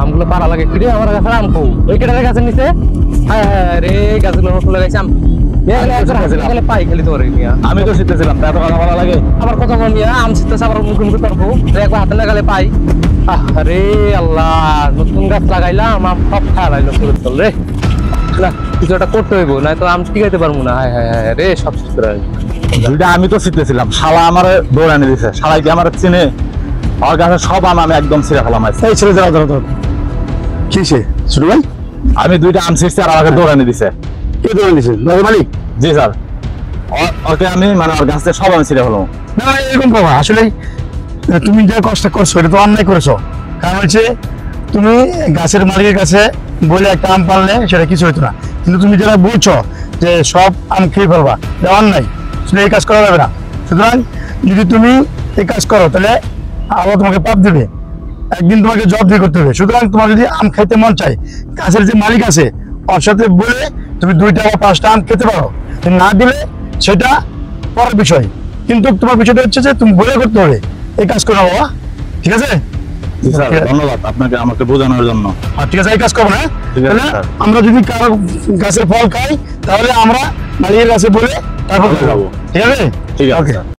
আমগুলো পারা লাগে কিরে আমার কাছে আম কো ওই কেটার গাছের নিচে হ্যাঁ হ্যাঁ রে গাছগুলো নতুন লাগাইছি আম পাই খালি তোর আমি তো শিখতেছিলাম এত কথা বলা লাগে আবার কত কম আম শিখতেছে আবার মুখে মুখে তর্ক একবার হাতে লাগালে পাই আরে আল্লাহ নতুন গাছ লাগাইলাম আম সব খাওয়াইলো সুরের তল রে না কিছু একটা করতে হইব না তো আম টিকাইতে পারবো না হায় হায় হায় রে সব দুইটা আমি তো শিখতেছিলাম শালা আমার দৌড় এনে দিছে শালাই কি আমার চিনে আমার কাছে সব আম আমি একদম ছিঁড়ে ফেলাম এই ছেড়ে যাও দাও কিসে শুরু ভাই আমি দুইটা আম শিখছি আর আমাকে দৌড় এনে দিছে কে দৌড় দিছে মালিক জি স্যার ওকে আমি মানে ওর গাছ থেকে সব আমি ছিঁড়ে ফেলাম না এরকম বাবা আসলে তুমি যা কষ্ট করছো এটা তো অন্যায় করেছো কারণ হচ্ছে তুমি গাছের মালিকের কাছে বলে একটা আম পারলে সেটা কিছু হইতো না কিন্তু তুমি যারা বলছো যে সব আম খেয়ে ফেলবা এটা অন্যায় আসলে এই কাজ করা যাবে না সুতরাং যদি তুমি এই কাজ করো তাহলে আল্লাহ তোমাকে পাপ দেবে একদিন তোমাকে জব দিয়ে করতে হবে সুতরাং তোমার যদি আম খাইতে মন চাই গাছের যে মালিক আছে ওর সাথে বলে তুমি 2টা বা 5টা আম খেতে পারো না দিলে সেটা পরের বিষয় কিন্তু তোমার বিষয়টা হচ্ছে যে তুমি বলে করতে হবে এই কাজ করো বাবা ঠিক আছে ধন্যবাদ আপনাকে আমাকে বোঝানোর জন্য ঠিক আছে এই কাজ করবো না তাহলে আমরা যদি কারো গাছের ফল খাই তাহলে আমরা মালিকের কাছে বলে তারপর খাবো ঠিক আছে ঠিক আছে